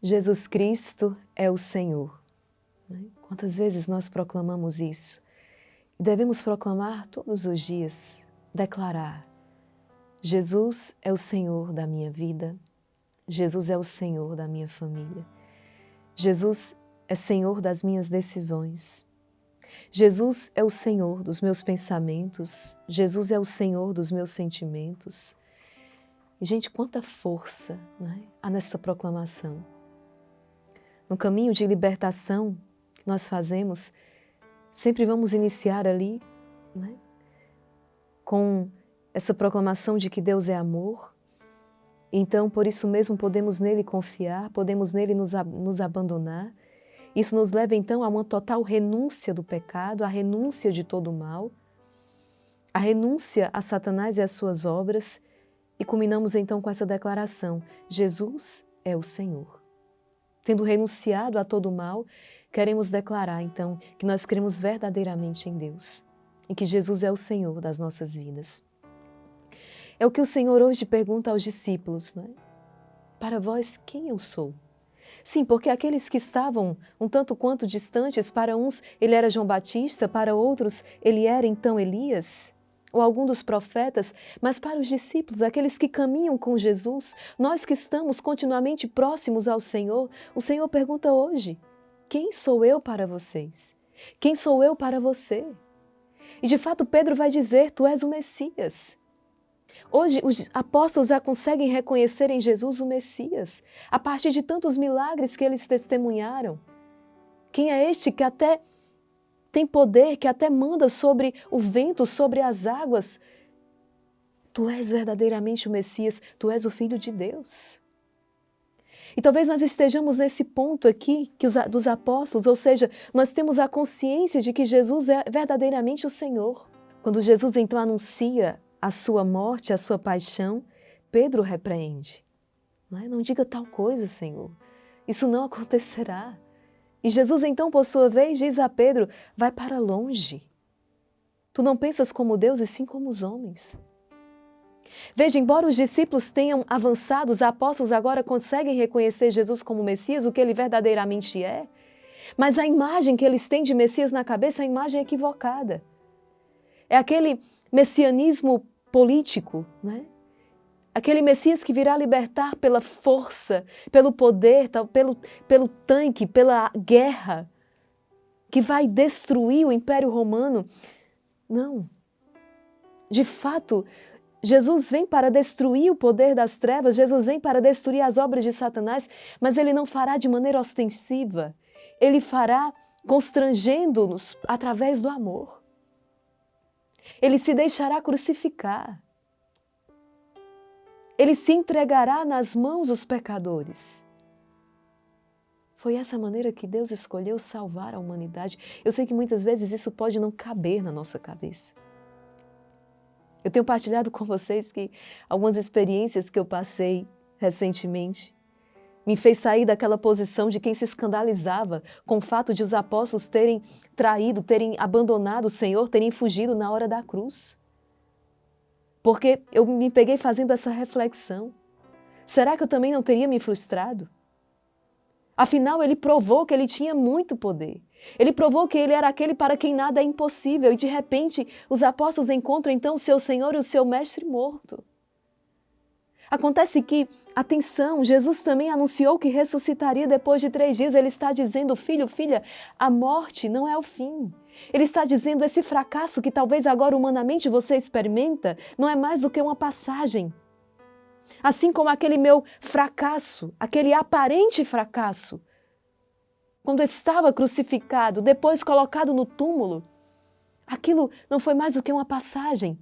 Jesus Cristo é o Senhor. Quantas vezes nós proclamamos isso? E devemos proclamar todos os dias, declarar: Jesus é o Senhor da minha vida, Jesus é o Senhor da minha família, Jesus é Senhor das minhas decisões, Jesus é o Senhor dos meus pensamentos, Jesus é o Senhor dos meus sentimentos. E, gente, quanta força, há nesta proclamação. No caminho de libertação que nós fazemos, sempre vamos iniciar ali, com essa proclamação de que Deus é amor. Então, por isso mesmo, podemos nele confiar, podemos nele nos abandonar. Isso nos leva, então, a uma total renúncia do pecado, a renúncia de todo o mal, a renúncia a Satanás e às suas obras, e culminamos, então, com essa declaração: Jesus é o Senhor. Tendo renunciado a todo o mal, queremos declarar, então, que nós cremos verdadeiramente em Deus e que Jesus é o Senhor das nossas vidas. É o que o Senhor hoje pergunta aos discípulos, Para vós, quem eu sou? Sim, porque aqueles que estavam um tanto quanto distantes, para uns ele era João Batista, para outros ele era então Elias, ou algum dos profetas, mas para os discípulos, aqueles que caminham com Jesus, nós que estamos continuamente próximos ao Senhor, o Senhor pergunta hoje: quem sou eu para vocês? Quem sou eu para você? E de fato Pedro vai dizer: tu és o Messias. Hoje os apóstolos já conseguem reconhecer em Jesus o Messias, a partir de tantos milagres que eles testemunharam. Quem é este que até tem poder, que até manda sobre o vento, sobre as águas? Tu és verdadeiramente o Messias, tu és o Filho de Deus. E talvez nós estejamos nesse ponto aqui dos apóstolos, ou seja, nós temos a consciência de que Jesus é verdadeiramente o Senhor. Quando Jesus então anuncia a sua morte, a sua paixão, Pedro repreende. Não diga tal coisa, Senhor. Isso não acontecerá. E Jesus então, por sua vez, diz a Pedro: vai para longe. Tu não pensas como Deus e sim como os homens. Veja, embora os discípulos tenham avançado, os apóstolos agora conseguem reconhecer Jesus como Messias, o que ele verdadeiramente é, mas a imagem que eles têm de Messias na cabeça é uma imagem equivocada. É aquele messianismo político, Aquele Messias que virá libertar pela força, pelo poder, pelo tanque, pela guerra, que vai destruir o Império Romano. Não. De fato, Jesus vem para destruir o poder das trevas, Jesus vem para destruir as obras de Satanás, mas ele não fará de maneira ostensiva, ele fará constrangendo-nos através do amor. Ele se deixará crucificar. Ele se entregará nas mãos dos pecadores. Foi essa maneira que Deus escolheu salvar a humanidade. Eu sei que muitas vezes isso pode não caber na nossa cabeça. Eu tenho partilhado com vocês que algumas experiências que eu passei recentemente me fez sair daquela posição de quem se escandalizava com o fato de os apóstolos terem traído, terem abandonado o Senhor, terem fugido na hora da cruz. Porque eu me peguei fazendo essa reflexão. Será que eu também não teria me frustrado? Afinal, ele provou que ele tinha muito poder. Ele provou que ele era aquele para quem nada é impossível. E de repente, os apóstolos encontram então o seu Senhor e o seu Mestre morto. Acontece que, atenção, Jesus também anunciou que ressuscitaria depois de 3 dias. Ele está dizendo: filho, filha, a morte não é o fim. Ele está dizendo: esse fracasso que talvez agora humanamente você experimenta não é mais do que uma passagem. Assim como aquele meu fracasso, aquele aparente fracasso, quando estava crucificado, depois colocado no túmulo, aquilo não foi mais do que uma passagem.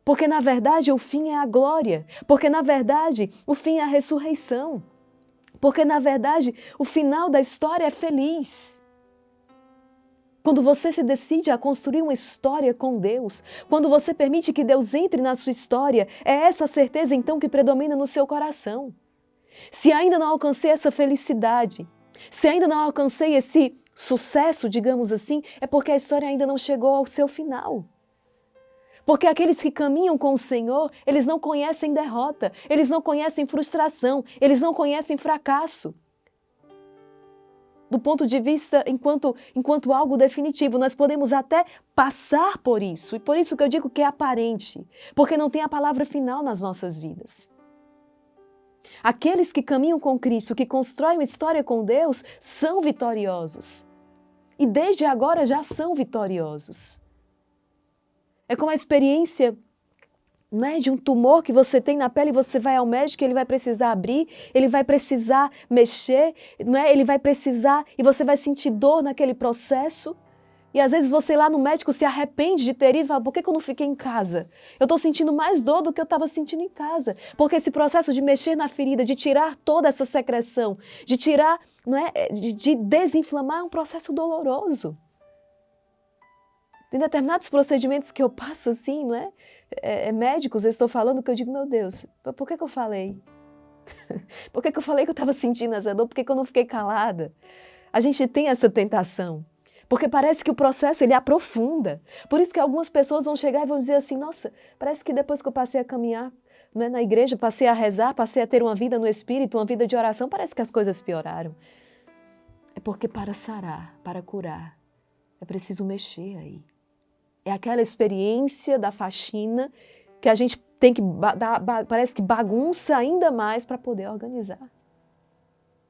Porque na verdade o fim é a glória, porque na verdade o fim é a ressurreição, porque na verdade o final da história é feliz. Quando você se decide a construir uma história com Deus, quando você permite que Deus entre na sua história, é essa certeza então que predomina no seu coração. Se ainda não alcancei essa felicidade, se ainda não alcancei esse sucesso, digamos assim, é porque a história ainda não chegou ao seu final. Porque aqueles que caminham com o Senhor, eles não conhecem derrota, eles não conhecem frustração, eles não conhecem fracasso. Do ponto de vista, enquanto algo definitivo, nós podemos até passar por isso. E por isso que eu digo que é aparente, porque não tem a palavra final nas nossas vidas. Aqueles que caminham com Cristo, que constroem uma história com Deus, são vitoriosos. E desde agora já são vitoriosos. É como a experiência, né, de um tumor que você tem na pele, você vai ao médico, ele vai precisar abrir, ele vai precisar mexer, né, ele vai precisar, e você vai sentir dor naquele processo. E às vezes você lá no médico se arrepende de ter ido e fala, por que eu não fiquei em casa? Eu estou sentindo mais dor do que eu estava sentindo em casa. Porque esse processo de mexer na ferida, de tirar toda essa secreção, de tirar, não é, de desinflamar é um processo doloroso. Tem determinados procedimentos que eu passo assim, não é? Médicos, eu estou falando que eu digo, meu Deus, por que eu falei? Por que eu falei que eu estava sentindo essa dor? Por que eu não fiquei calada? A gente tem essa tentação, porque parece que o processo ele aprofunda. Por isso que algumas pessoas vão chegar e vão dizer assim, nossa, parece que depois que eu passei a caminhar, né, na igreja, passei a rezar, passei a ter uma vida no Espírito, uma vida de oração, parece que as coisas pioraram. É porque para sarar, para curar, é preciso mexer aí. É aquela experiência da faxina que a gente tem que, parece que bagunça ainda mais para poder organizar.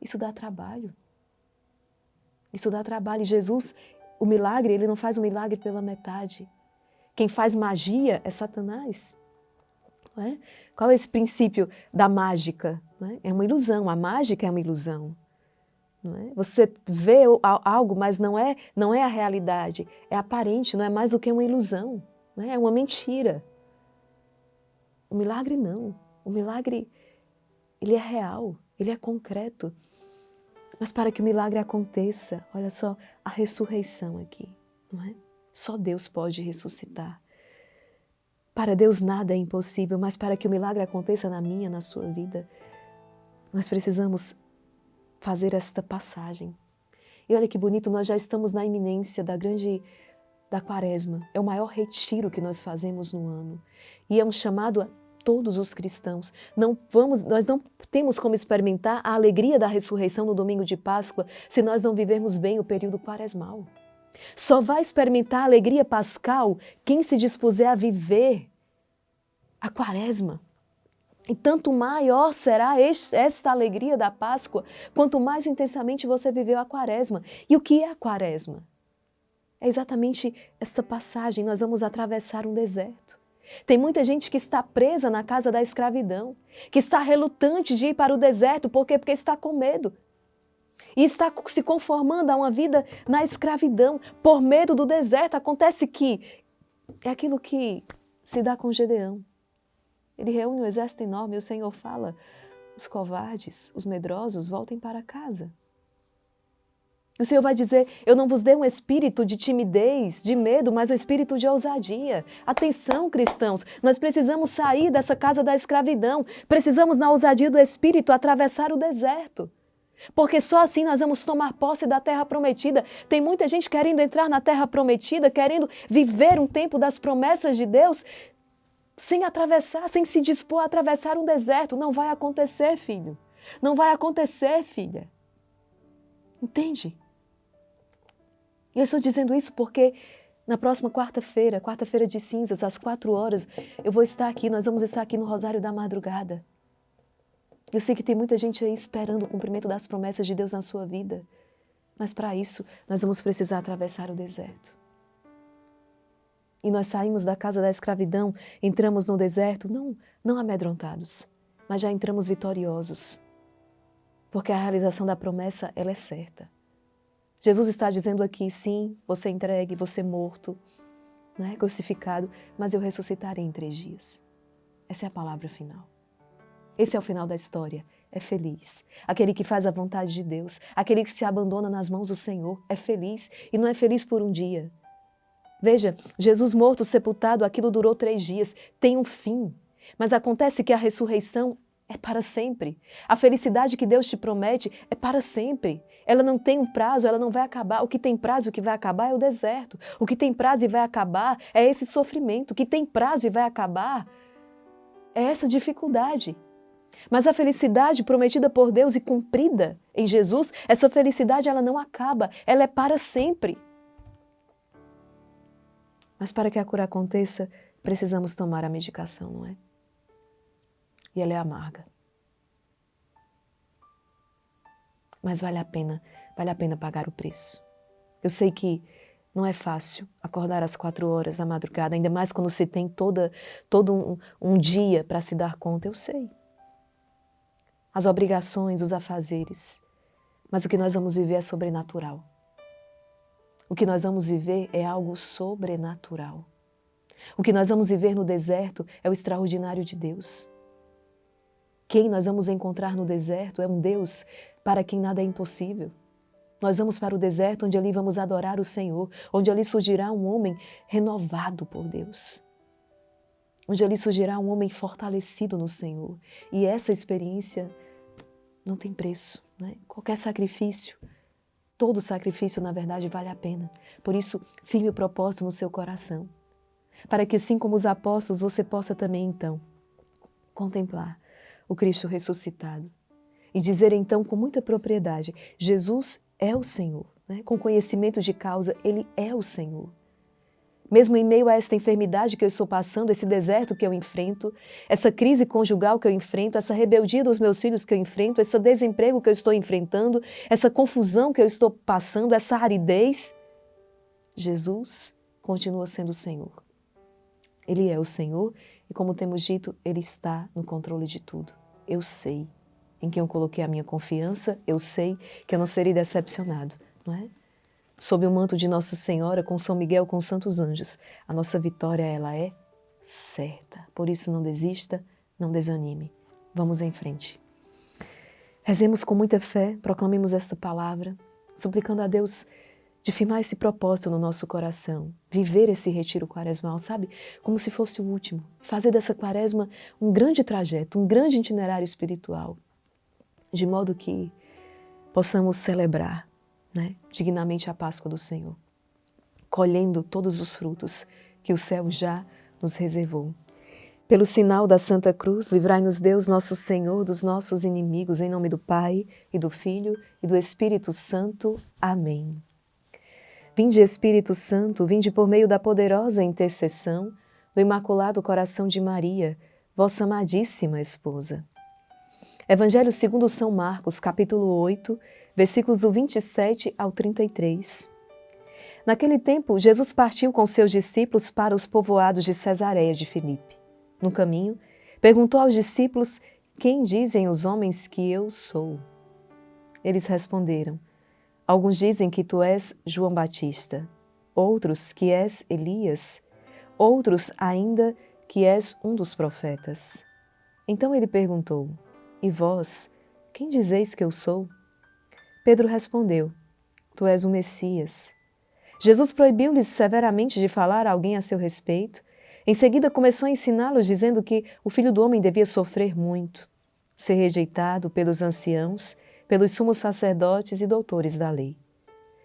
Isso dá trabalho. Isso dá trabalho. E Jesus, o milagre, ele não faz o milagre pela metade. Quem faz magia é Satanás. Não é? Qual é esse princípio da mágica? Não é? É uma ilusão. A mágica é uma ilusão. Não é? Você vê algo, mas não é a realidade, é aparente, não é mais do que uma ilusão, não é? É uma mentira. O milagre não, o milagre ele é real, ele é concreto. Mas para que o milagre aconteça, olha só, a ressurreição aqui, não é? Só Deus pode ressuscitar. Para Deus nada é impossível, mas para que o milagre aconteça na minha, na sua vida, nós precisamos fazer esta passagem. E olha que bonito, nós já estamos na iminência da Quaresma. É o maior retiro que nós fazemos no ano. E é um chamado a todos os cristãos. Nós não temos como experimentar a alegria da ressurreição no domingo de Páscoa se nós não vivermos bem o período quaresmal. Só vai experimentar a alegria pascal quem se dispuser a viver a Quaresma. E tanto maior será esta alegria da Páscoa, quanto mais intensamente você viveu a Quaresma. E o que é a Quaresma? É exatamente esta passagem, nós vamos atravessar um deserto. Tem muita gente que está presa na casa da escravidão, que está relutante de ir para o deserto, por quê? Porque está com medo. E está se conformando a uma vida na escravidão, por medo do deserto. Acontece que é aquilo que se dá com Gedeão. Ele reúne um exército enorme e o Senhor fala, os covardes, os medrosos, voltem para casa. O Senhor vai dizer, eu não vos dei um espírito de timidez, de medo, mas um espírito de ousadia. Atenção, cristãos, nós precisamos sair dessa casa da escravidão, precisamos na ousadia do Espírito atravessar o deserto. Porque só assim nós vamos tomar posse da terra prometida. Tem muita gente querendo entrar na terra prometida, querendo viver um tempo das promessas de Deus, sem atravessar, sem se dispor a atravessar um deserto. Não vai acontecer, filho. Não vai acontecer, filha. Entende? E eu estou dizendo isso porque na próxima quarta-feira de cinzas, às 4h, eu vou estar aqui, nós vamos estar aqui no Rosário da Madrugada. Eu sei que tem muita gente aí esperando o cumprimento das promessas de Deus na sua vida. Mas para isso, nós vamos precisar atravessar o deserto. E nós saímos da casa da escravidão, entramos no deserto, não amedrontados, mas já entramos vitoriosos. Porque a realização da promessa, ela é certa. Jesus está dizendo aqui, sim, você entregue, você morto, né, crucificado, mas eu ressuscitarei em 3 dias. Essa é a palavra final. Esse é o final da história. É feliz. Aquele que faz a vontade de Deus, aquele que se abandona nas mãos do Senhor, é feliz e não é feliz por um dia. Veja, Jesus morto, sepultado, aquilo durou 3 dias, tem um fim. Mas acontece que a ressurreição é para sempre. A felicidade que Deus te promete é para sempre. Ela não tem um prazo, ela não vai acabar. O que tem prazo e o que vai acabar é o deserto. O que tem prazo e vai acabar é esse sofrimento. O que tem prazo e vai acabar é essa dificuldade. Mas a felicidade prometida por Deus e cumprida em Jesus, essa felicidade ela não acaba, ela é para sempre. Mas para que a cura aconteça, precisamos tomar a medicação, não é? E ela é amarga. Mas vale a pena pagar o preço. Eu sei que não é fácil acordar às 4 horas da madrugada, ainda mais quando se tem todo um dia para se dar conta, eu sei. As obrigações, os afazeres. Mas o que nós vamos viver é sobrenatural. O que nós vamos viver é algo sobrenatural. O que nós vamos viver no deserto é o extraordinário de Deus. Quem nós vamos encontrar no deserto é um Deus para quem nada é impossível. Nós vamos para o deserto onde ali vamos adorar o Senhor, onde ali surgirá um homem renovado por Deus. Onde ali surgirá um homem fortalecido no Senhor. E essa experiência não tem preço, né? Qualquer sacrifício, todo sacrifício, na verdade, vale a pena. Por isso, firme o propósito no seu coração. Para que, assim como os apóstolos, você possa também, então, contemplar o Cristo ressuscitado. E dizer, então, com muita propriedade, Jesus é o Senhor. Né? Com conhecimento de causa, Ele é o Senhor. Mesmo em meio a esta enfermidade que eu estou passando, esse deserto que eu enfrento, essa crise conjugal que eu enfrento, essa rebeldia dos meus filhos que eu enfrento, esse desemprego que eu estou enfrentando, essa confusão que eu estou passando, essa aridez, Jesus continua sendo o Senhor. Ele é o Senhor e, como temos dito, Ele está no controle de tudo. Eu sei em quem eu coloquei a minha confiança, eu sei que eu não serei decepcionado, não é? Sob o manto de Nossa Senhora, com São Miguel, com os santos anjos, a nossa vitória, ela é certa. Por isso, não desista, não desanime. Vamos em frente. Rezemos com muita fé, proclamemos esta palavra, suplicando a Deus de firmar esse propósito no nosso coração, viver esse retiro quaresmal, sabe? Como se fosse o último. Fazer dessa quaresma um grande trajeto, um grande itinerário espiritual, de modo que possamos celebrar, né, dignamente a Páscoa do Senhor, colhendo todos os frutos que o céu já nos reservou. Pelo sinal da Santa Cruz, livrai-nos Deus nosso Senhor dos nossos inimigos, em nome do Pai, e do Filho, e do Espírito Santo. Amém. Vinde, Espírito Santo, vinde por meio da poderosa intercessão do Imaculado Coração de Maria, vossa amadíssima esposa. Evangelho segundo São Marcos, capítulo 8, versículos do 27 ao 33. Naquele tempo, Jesus partiu com seus discípulos para os povoados de Cesareia de Filipe. No caminho, perguntou aos discípulos: quem dizem os homens que eu sou? Eles responderam: alguns dizem que tu és João Batista, outros que és Elias, outros ainda que és um dos profetas. Então ele perguntou: e vós, quem dizeis que eu sou? Pedro respondeu: tu és o Messias. Jesus proibiu-lhes severamente de falar a alguém a seu respeito. Em seguida começou a ensiná-los dizendo que o Filho do Homem devia sofrer muito, ser rejeitado pelos anciãos, pelos sumos sacerdotes e doutores da lei.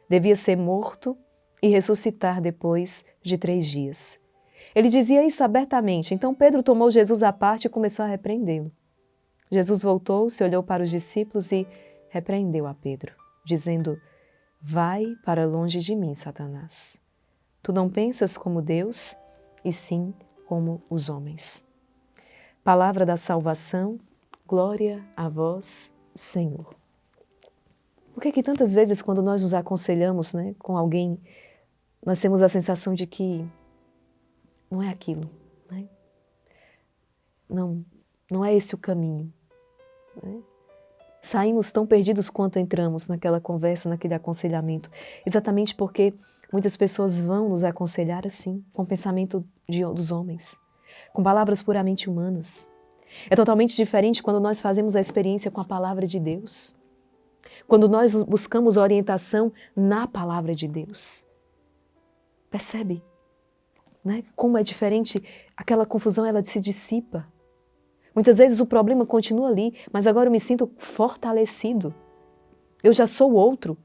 Devia ser morto e ressuscitar depois de 3 dias. Ele dizia isso abertamente, então Pedro tomou Jesus à parte e começou a repreendê-lo. Jesus voltou-se, olhou para os discípulos e repreendeu a Pedro, dizendo: vai para longe de mim, Satanás. Tu não pensas como Deus, e sim como os homens. Palavra da salvação, glória a vós, Senhor. Por que tantas vezes quando nós nos aconselhamos, né, com alguém, nós temos a sensação de que não é aquilo, né? Não é esse o caminho, né? Saímos tão perdidos quanto entramos naquela conversa, naquele aconselhamento, exatamente porque muitas pessoas vão nos aconselhar assim, com o pensamento dos homens, com palavras puramente humanas. É totalmente diferente quando nós fazemos a experiência com a palavra de Deus, quando nós buscamos orientação na palavra de Deus. Percebe, né? Como é diferente, aquela confusão ela se dissipa. Muitas vezes o problema continua ali, mas agora eu me sinto fortalecido. Eu já sou outro.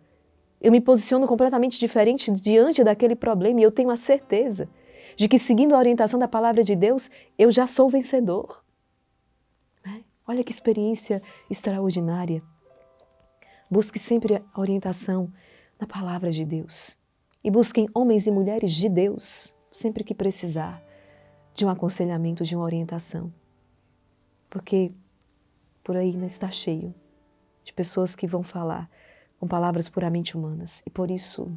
Eu me posiciono completamente diferente diante daquele problema e eu tenho a certeza de que, seguindo a orientação da palavra de Deus, eu já sou vencedor. Olha que experiência extraordinária. Busque sempre a orientação na palavra de Deus. E busquem homens e mulheres de Deus, sempre que precisar de um aconselhamento, de uma orientação. Porque por aí está cheio de pessoas que vão falar com palavras puramente humanas e por isso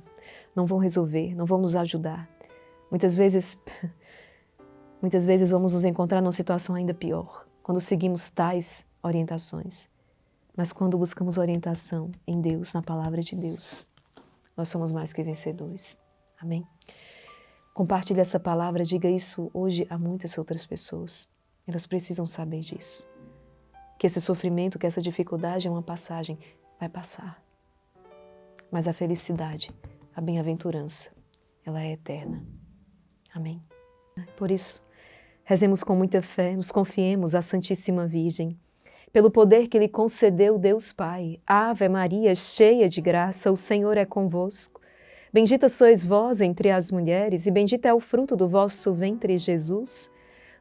não vão resolver, não vão nos ajudar. Muitas vezes vamos nos encontrar numa situação ainda pior, quando seguimos tais orientações. Mas quando buscamos orientação em Deus, na palavra de Deus, nós somos mais que vencedores. Amém? Compartilhe essa palavra, diga isso hoje a muitas outras pessoas. Elas precisam saber disso. Que esse sofrimento, que essa dificuldade é uma passagem, vai passar. Mas a felicidade, a bem-aventurança, ela é eterna. Amém? Por isso, rezemos com muita fé, nos confiemos à Santíssima Virgem. Pelo poder que lhe concedeu Deus Pai, Ave Maria, cheia de graça, o Senhor é convosco. Bendita sois vós entre as mulheres, e bendito é o fruto do vosso ventre, Jesus.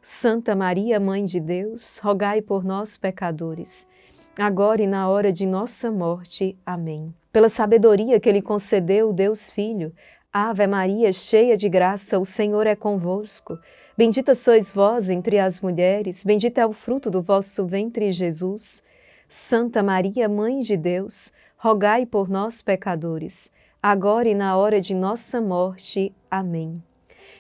Santa Maria, Mãe de Deus, rogai por nós, pecadores, agora e na hora de nossa morte. Amém. Pela sabedoria que lhe concedeu Deus Filho, Ave Maria, cheia de graça, o Senhor é convosco. Bendita sois vós entre as mulheres, bendito é o fruto do vosso ventre, Jesus. Santa Maria, Mãe de Deus, rogai por nós, pecadores, agora e na hora de nossa morte. Amém.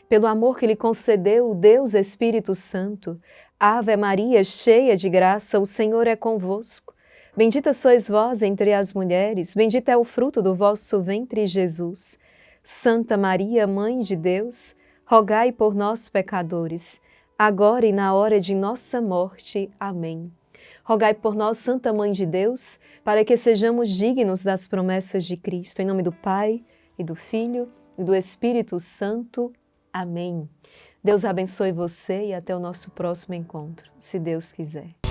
Pelo amor que lhe concedeu o Deus Espírito Santo, Ave Maria, cheia de graça, o Senhor é convosco. Bendita sois vós entre as mulheres, bendito é o fruto do vosso ventre, Jesus. Santa Maria, Mãe de Deus, rogai por nós, pecadores, agora e na hora de nossa morte. Amém. Rogai por nós, Santa Mãe de Deus, para que sejamos dignos das promessas de Cristo. Em nome do Pai, e do Filho, e do Espírito Santo. Amém. Deus abençoe você e até o nosso próximo encontro, se Deus quiser.